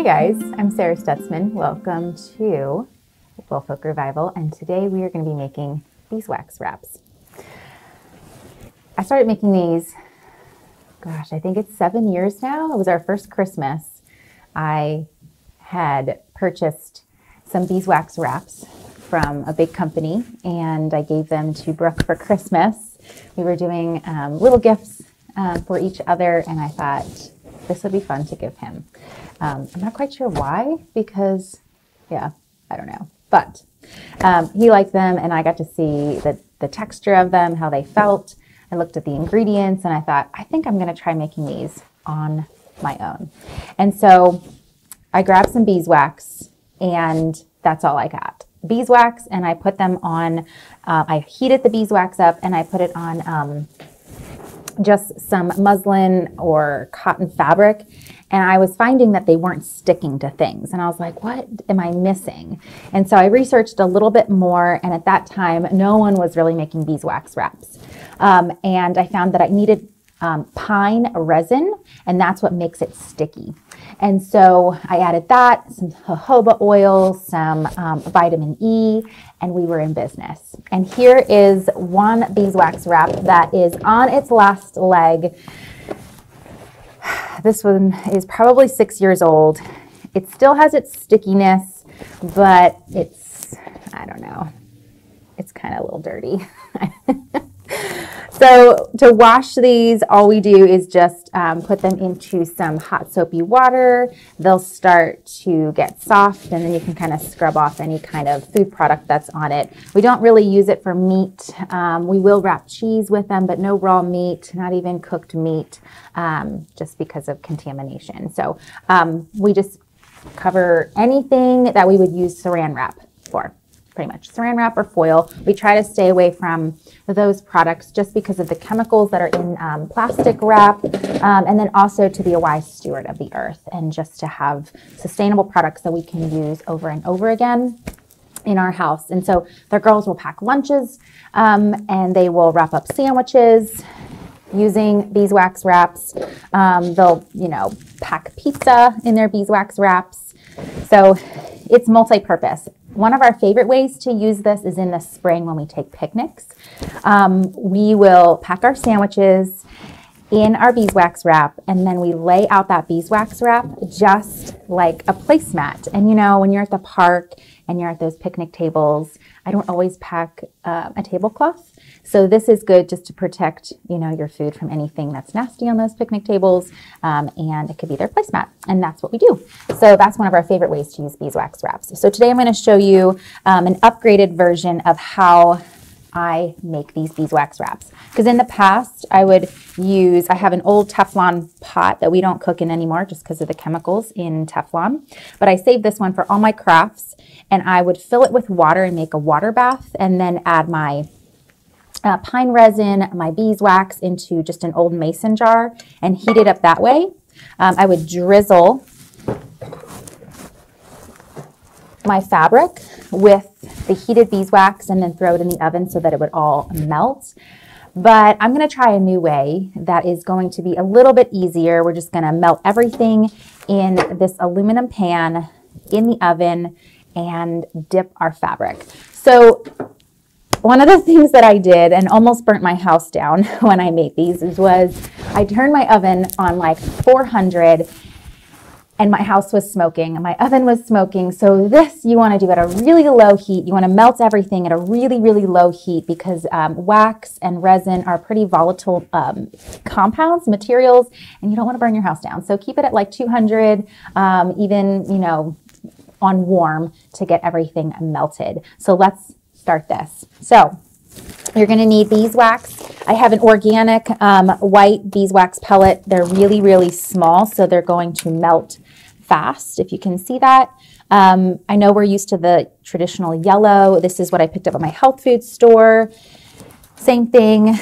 guys, I'm Sarah Stutzman. Welcome to Woolfolk Revival, and today we are going to be making beeswax wraps. I started making these, gosh, I think it's 7 years now. It was our first Christmas. I had purchased some beeswax wraps from a big company, and I gave them to Brooke for Christmas. We were doing little gifts for each other, and I thought this would be fun to give him. I'm not quite sure why, because, yeah, I don't know. But he liked them, and I got to see the texture of them, how they felt. I looked at the ingredients, and I thought, I think I'm going to try making these on my own. And so I grabbed some beeswax, and that's all I got. Beeswax, and I put them on, I heated the beeswax up, and I put it on just some muslin or cotton fabric, and I was finding that they weren't sticking to things, and I was like, what am I missing? And so I researched a little bit more, and at that time no one was really making beeswax wraps, and I found that I needed pine resin, and that's what makes it sticky. And so I added that, some jojoba oil, some vitamin E, and we were in business. And here is one beeswax wrap that is on its last leg. This one is probably 6 years old. It still has its stickiness, but it's, I don't know, it's kind of a little dirty. So to wash these, all we do is just put them into some hot soapy water. They'll start to get soft, and then you can kind of scrub off any kind of food product that's on it. We don't really use it for meat. We will wrap cheese with them, but no raw meat, not even cooked meat, just because of contamination. So we just cover anything that we would use saran wrap for. Pretty much saran wrap or foil. We try to stay away from those products just because of the chemicals that are in plastic wrap, and then also to be a wise steward of the earth and just to have sustainable products that we can use over and over again in our house. And so the girls will pack lunches, and they will wrap up sandwiches using beeswax wraps. They'll, pack pizza in their beeswax wraps. So it's multi-purpose. One of our favorite ways to use this is in the spring when we take picnics. We will pack our sandwiches in our beeswax wrap, and then we lay out that beeswax wrap just like a placemat. And when you're at the park and you're at those picnic tables, I don't always pack a tablecloth. So this is good just to protect, your food from anything that's nasty on those picnic tables, and it could be their placemat, and that's what we do. So that's one of our favorite ways to use beeswax wraps. So today I'm going to show you an upgraded version of how I make these beeswax wraps. Because in the past, I have an old Teflon pot that we don't cook in anymore just because of the chemicals in Teflon. But I saved this one for all my crafts, and I would fill it with water and make a water bath, and then add my pine resin, my beeswax into just an old mason jar and heat it up that way. I would drizzle my fabric with the heated beeswax and then throw it in the oven so that it would all melt. But I'm going to try a new way that is going to be a little bit easier. We're just going to melt everything in this aluminum pan in the oven and dip our fabric. So one of the things that I did and almost burnt my house down when I made these was I turned my oven on like 400, and my house was smoking and my oven was smoking. So this you want to do at a really low heat. You want to melt everything at a really, really low heat because wax and resin are pretty volatile compounds, materials, and you don't want to burn your house down. So keep it at like 200, even, on warm to get everything melted. So let's start this. So you're going to need beeswax. I have an organic white beeswax pellet. They're really, really small, so they're going to melt fast, if you can see that. I know we're used to the traditional yellow. This is what I picked up at my health food store. Same thing.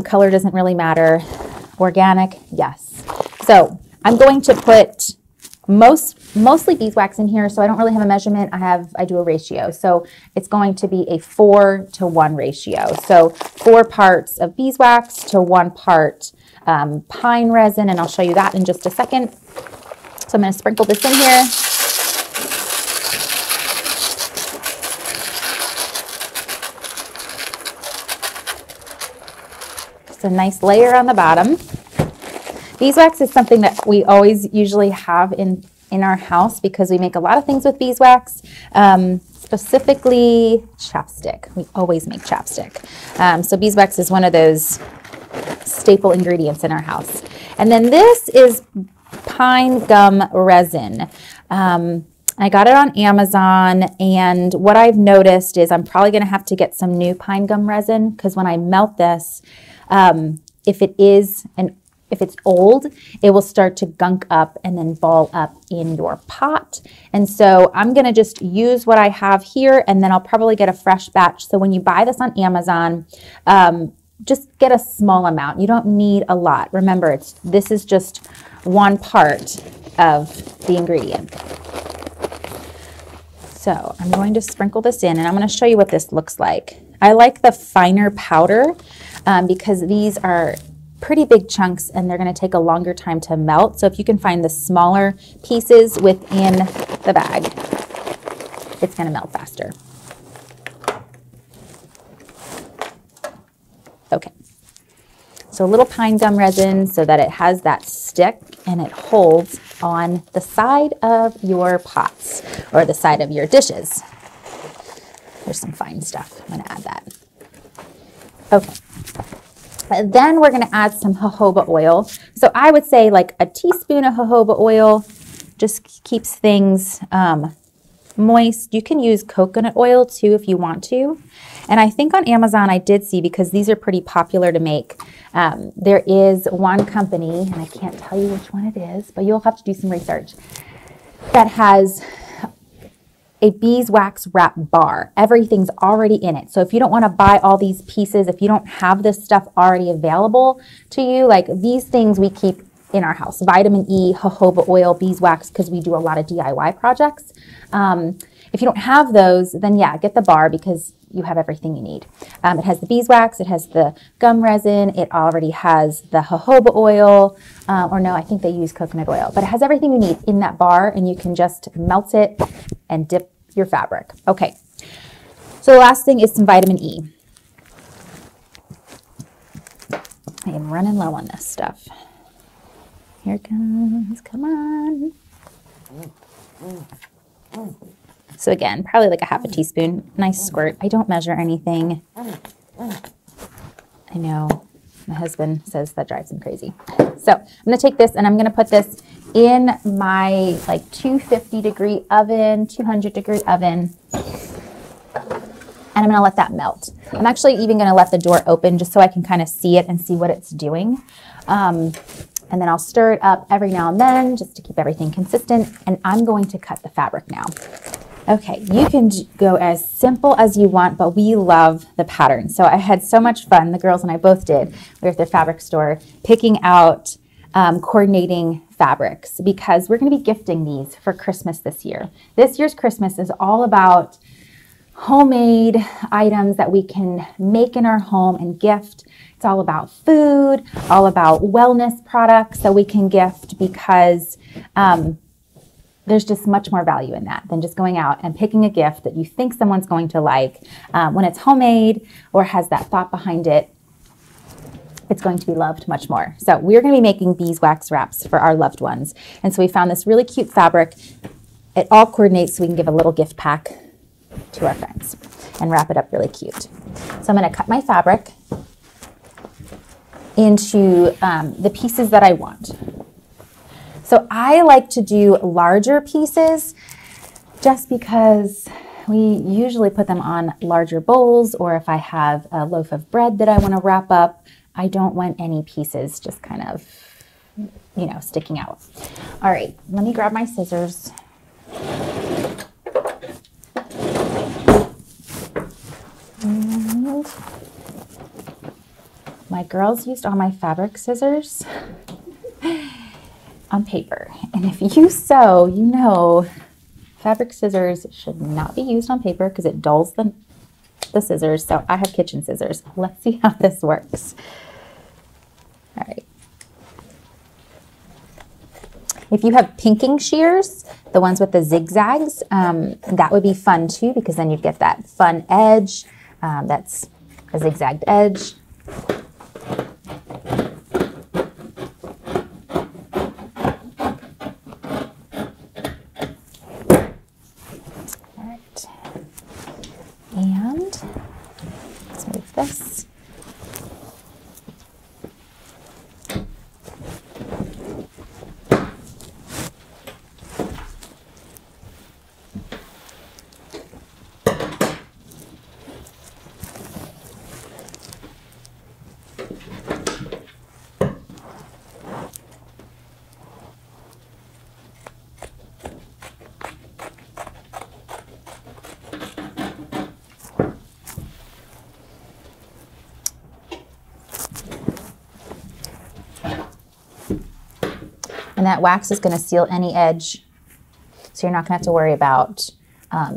Color doesn't really matter. Organic, yes. So I'm going to put mostly beeswax in here, so I don't really have a measurement. I do a ratio, so it's going to be a 4-to-1 ratio. So 4 parts of beeswax to 1 part pine resin, and I'll show you that in just a second. So I'm going to sprinkle this in here. It's a nice layer on the bottom. Beeswax is something that we always usually have in our house because we make a lot of things with beeswax, specifically chapstick. We always make chapstick. So beeswax is one of those staple ingredients in our house. And then this is pine gum resin. I got it on Amazon, and what I've noticed is I'm probably going to have to get some new pine gum resin because when I melt this, if it's old, it will start to gunk up and then ball up in your pot. And so I'm going to just use what I have here, and then I'll probably get a fresh batch. So when you buy this on Amazon, just get a small amount. You don't need a lot. Remember, this is just one part of the ingredient. So I'm going to sprinkle this in, and I'm going to show you what this looks like. I like the finer powder because these are pretty big chunks and they're going to take a longer time to melt. So if you can find the smaller pieces within the bag, it's going to melt faster. Okay. So a little pine gum resin so that it has that stick and it holds on the side of your pots or the side of your dishes. There's some fine stuff. I'm going to add that. Okay. And then we're going to add some jojoba oil. So I would say like a teaspoon of jojoba oil just keeps things moist. You can use coconut oil too if you want to. And I think on Amazon I did see, because these are pretty popular to make, there is one company, and I can't tell you which one it is, but you'll have to do some research, that has a beeswax wrap bar. Everything's already in it. So if you don't want to buy all these pieces, if you don't have this stuff already available to you, like these things we keep in our house, vitamin E, jojoba oil, beeswax, because we do a lot of DIY projects. If you don't have those, then yeah, get the bar because you have everything you need. It has the beeswax, it has the gum resin, it already has the jojoba oil, or no, I think they use coconut oil, but it has everything you need in that bar, and you can just melt it and dip your fabric. Okay, so the last thing is some vitamin E. I am running low on this stuff. Here it comes, come on. So again, probably like a half a teaspoon, nice squirt. I don't measure anything. I know my husband says that drives him crazy. So I'm gonna take this and I'm gonna put this in my like 250-degree oven, 200-degree oven, and I'm gonna let that melt. I'm actually even gonna let the door open just so I can kind of see it and see what it's doing. And then I'll stir it up every now and then just to keep everything consistent. And I'm going to cut the fabric now. Okay, you can go as simple as you want, but we love the pattern. So I had so much fun, the girls and I both did. We were at the fabric store picking out coordinating fabrics because we're gonna be gifting these for Christmas this year. This year's Christmas is all about homemade items that we can make in our home and gift. It's all about food, all about wellness products that we can gift because there's just much more value in that than just going out and picking a gift that you think someone's going to like. When it's homemade or has that thought behind it, it's going to be loved much more. So we're going to be making beeswax wraps for our loved ones. And so we found this really cute fabric. It all coordinates so we can give a little gift pack to our friends and wrap it up really cute. So I'm going to cut my fabric into the pieces that I want. So I like to do larger pieces just because we usually put them on larger bowls, or if I have a loaf of bread that I want to wrap up, I don't want any pieces just kind of, you know, sticking out. All right, let me grab my scissors. And my girls used all my fabric scissors on paper. And if you sew, you know fabric scissors should not be used on paper because it dulls the scissors. So I have kitchen scissors. Let's see how this works. All right. If you have pinking shears, the ones with the zigzags, that would be fun too because then you'd get that fun edge. That's a zigzagged edge. And that wax is going to seal any edge, so you're not going to have to worry about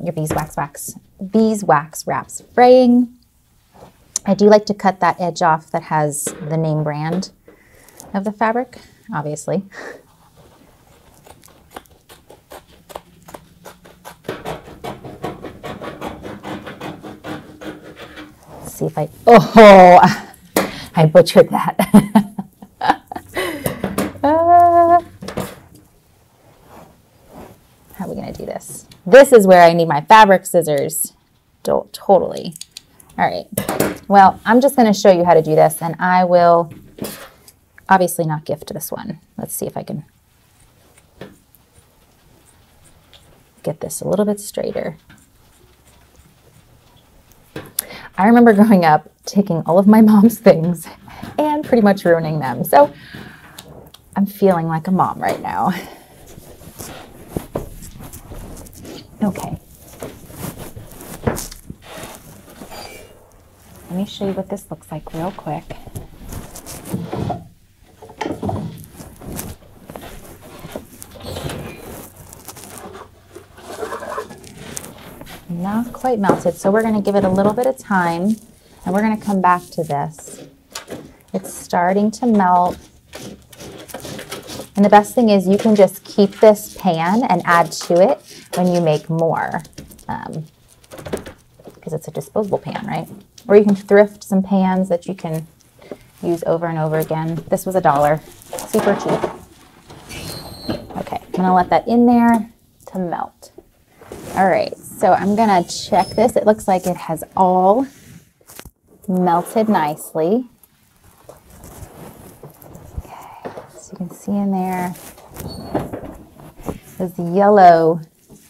your beeswax wraps fraying. I do like to cut that edge off that has the name brand of the fabric, obviously. Let's see if I butchered that. How are we going to do this? This is where I need my fabric scissors. Totally. All right. Well, I'm just going to show you how to do this, and I will obviously not gift this one. Let's see if I can get this a little bit straighter. I remember growing up taking all of my mom's things and pretty much ruining them. So I'm feeling like a mom right now. Okay. Let me show you what this looks like real quick. Not quite melted, so we're going to give it a little bit of time, and we're going to come back to this. It's starting to melt, and the best thing is you can just keep this pan and add to it when you make more, because it's a disposable pan, right? Or you can thrift some pans that you can use over and over again. This was $1, super cheap. Okay, I'm going to let that in there to melt. All right, so I'm gonna check this. It looks like it has all melted nicely. Okay, so you can see in there, those yellow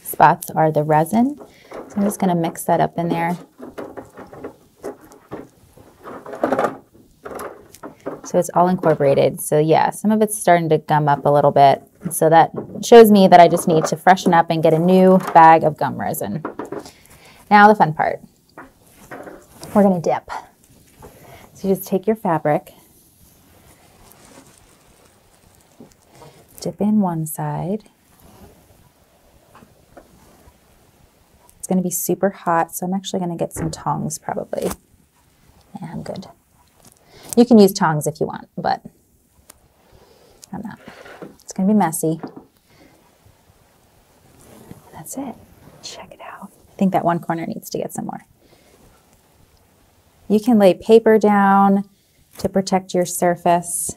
spots are the resin. So I'm just gonna mix that up in there. So it's all incorporated. So yeah, some of it's starting to gum up a little bit. So that shows me that I just need to freshen up and get a new bag of gum resin. Now the fun part. We're going to dip. So you just take your fabric, dip in one side. It's going to be super hot, so I'm actually going to get some tongs probably. Yeah, I'm good. You can use tongs if you want, but I'm not. It's going to be messy. That's it. Check it out. I think that one corner needs to get some more. You can lay paper down to protect your surface,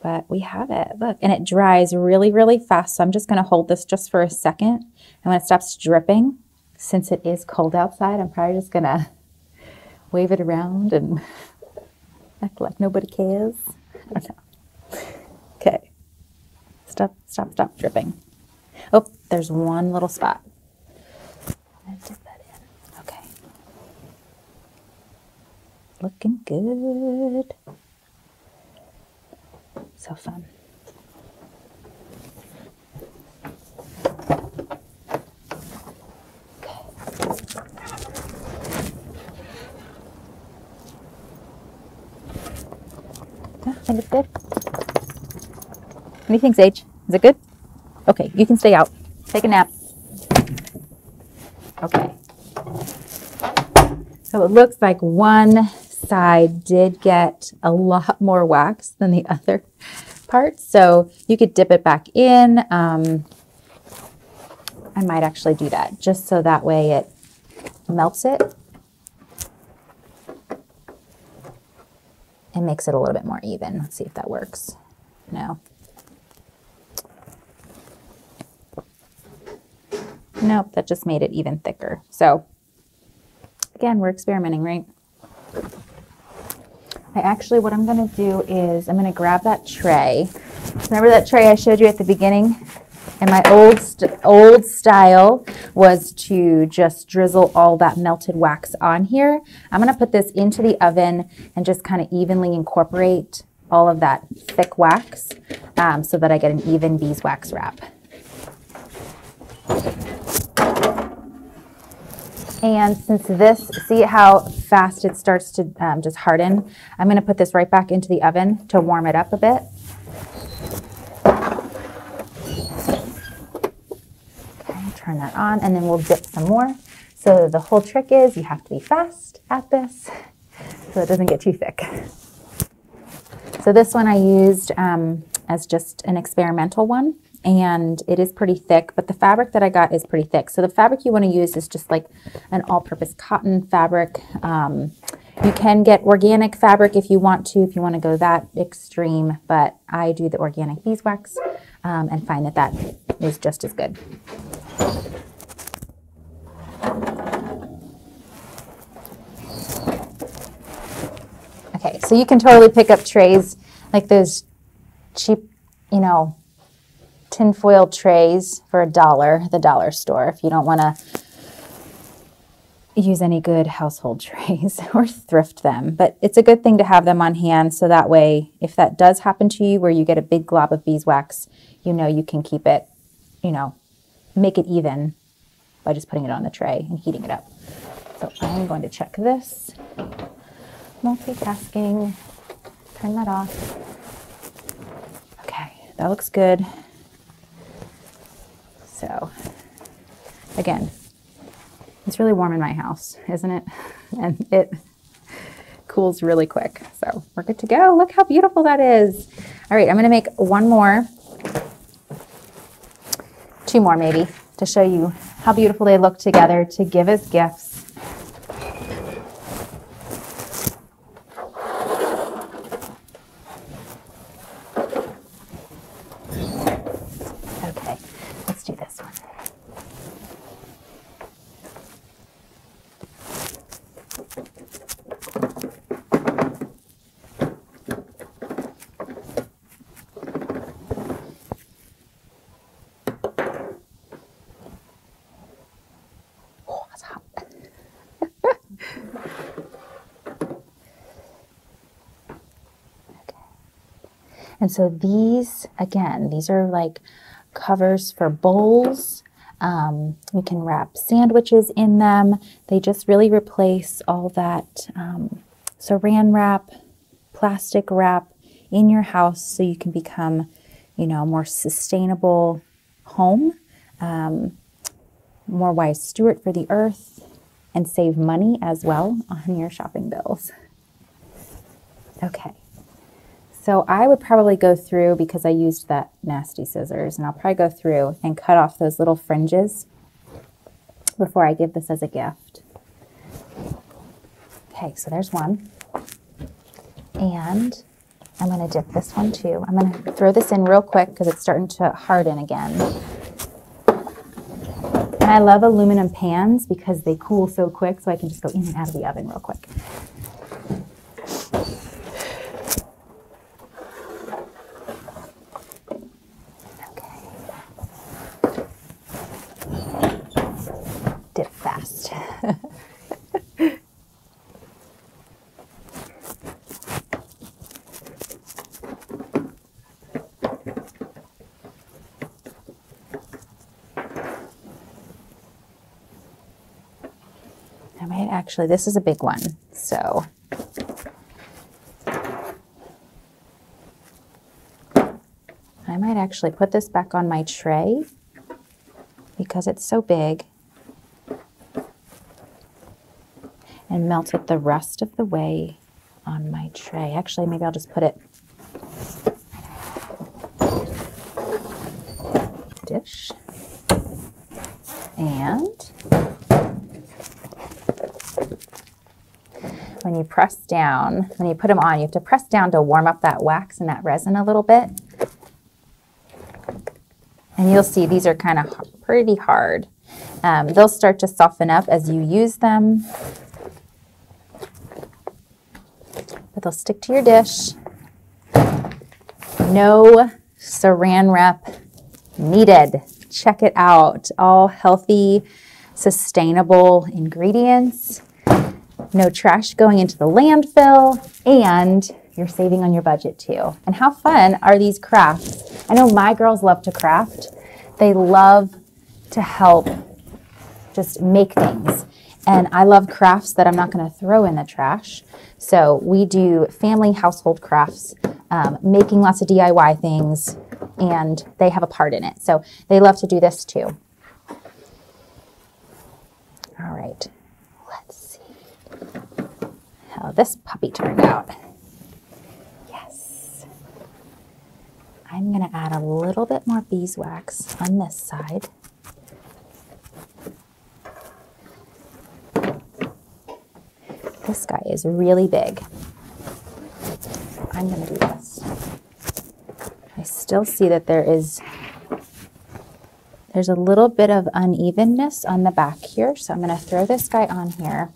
but we have it. Look, and it dries really, really fast. So I'm just going to hold this just for a second. And when it stops dripping, since it is cold outside, I'm probably just going to wave it around and act like nobody cares. I don't know. Okay. Stop dripping. Oh, there's one little spot. I'm gonna dip that in. Okay. Looking good. So fun. Okay. I think it's good. What do you think, Sage? Is it good? Okay, you can stay out. Take a nap. Okay. So it looks like one side did get a lot more wax than the other part. So you could dip it back in. I might actually do that just so that way it melts it and makes it a little bit more even. Let's see if that works. No. Nope, that just made it even thicker. So again, we're experimenting, right? What I'm gonna do is I'm gonna grab that tray. Remember that tray I showed you at the beginning? And my old style was to just drizzle all that melted wax on here. I'm gonna put this into the oven and just kind of evenly incorporate all of that thick wax so that I get an even beeswax wrap. And since this, see how fast it starts to just harden? I'm gonna put this right back into the oven to warm it up a bit. turn that on, and then we'll dip some more. So the whole trick is you have to be fast at this so it doesn't get too thick. So this one I used as just an experimental one, and it is pretty thick, but the fabric that I got is pretty thick. So the fabric you want to use is just like an all-purpose cotton fabric. You can get organic fabric if you want to go that extreme, but I do the organic beeswax and find that that is just as good. Okay, so you can totally pick up trays like those cheap, you know, tinfoil trays for $1 at the dollar store if you don't want to use any good household trays or thrift them. But it's a good thing to have them on hand so that way if that does happen to you where you get a big glob of beeswax, you know you can keep it, you know, make it even by just putting it on the tray and heating it up. So I'm going to check this. Multitasking. Turn that off. Okay, that looks good. So again, it's really warm in my house, isn't it? And it cools really quick. So we're good to go. Look how beautiful that is. All right, I'm going to make one more, two more maybe, to show you how beautiful they look together to give as gifts. Okay, let's do this one. And so these, again, these are like covers for bowls. We can wrap sandwiches in them. They just really replace all that saran wrap, plastic wrap in your house so you can become, you know, a more sustainable home, more wise steward for the earth, and save money as well on your shopping bills. Okay. So I would probably go through, because I used that nasty scissors, and I'll probably go through and cut off those little fringes before I give this as a gift. Okay, so there's one. And I'm going to dip this one too. I'm going to throw this in real quick because it's starting to harden again. And I love aluminum pans because they cool so quick, so I can just go in and out of the oven real quick. Dip fast. I might actually, this is a big one, so I might actually put this back on my tray because it's so big, and melt it the rest of the way on my tray. Actually, maybe I'll just put it dish. And when you press down, when you put them on, you have to press down to warm up that wax and that resin a little bit. And you'll see these are kind of pretty hard. They'll start to soften up as you use them, but they'll stick to your dish. No saran wrap needed. Check it out. All healthy, sustainable ingredients. No trash going into the landfill, and you're saving on your budget too. And how fun are these crafts? I know my girls love to craft. They love to help just make things. And I love crafts that I'm not going to throw in the trash. So we do family household crafts, making lots of DIY things, and they have a part in it. So they love to do this too. how this puppy turned out. Yes. I'm going to add a little bit more beeswax on this side. This guy is really big. I'm going to do this. I still see that there's a little bit of unevenness on the back here, so I'm going to throw this guy on here.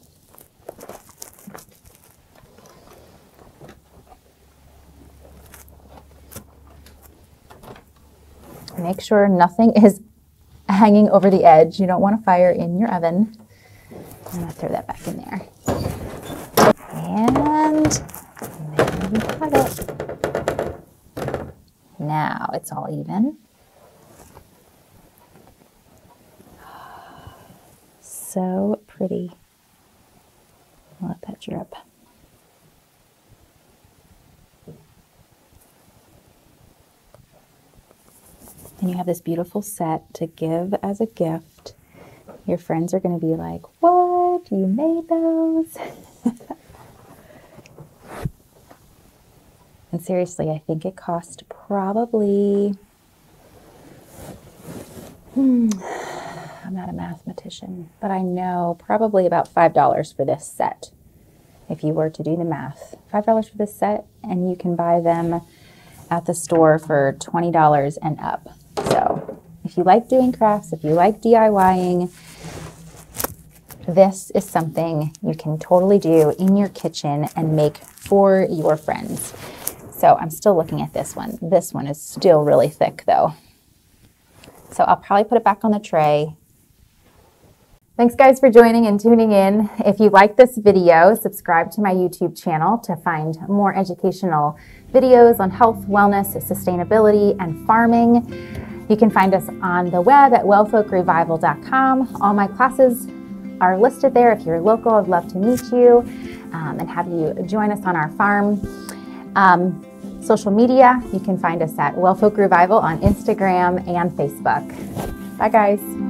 Make sure nothing is hanging over the edge. You don't want a fire in your oven. I'm going to throw that back in there. And there we have it. Now it's all even. So pretty. Let that drip. And you have this beautiful set to give as a gift. Your friends are going to be like, what? You made those? And seriously, I think it cost probably, I'm not a mathematician, but I know probably about $5 for this set. If you were to do the math, $5 for this set, and you can buy them at the store for $20 and up. So if you like doing crafts, if you like DIYing, this is something you can totally do in your kitchen and make for your friends. So I'm still looking at this one. This one is still really thick though. So I'll probably put it back on the tray. Thanks guys for joining and tuning in. If you like this video, subscribe to my YouTube channel to find more educational videos on health, wellness, sustainability, and farming. You can find us on the web at wellfolkrevival.com. All my classes are listed there. If you're local, I'd love to meet you and have you join us on our farm. Social media, you can find us at Wellfolk Revival on Instagram and Facebook. Bye guys.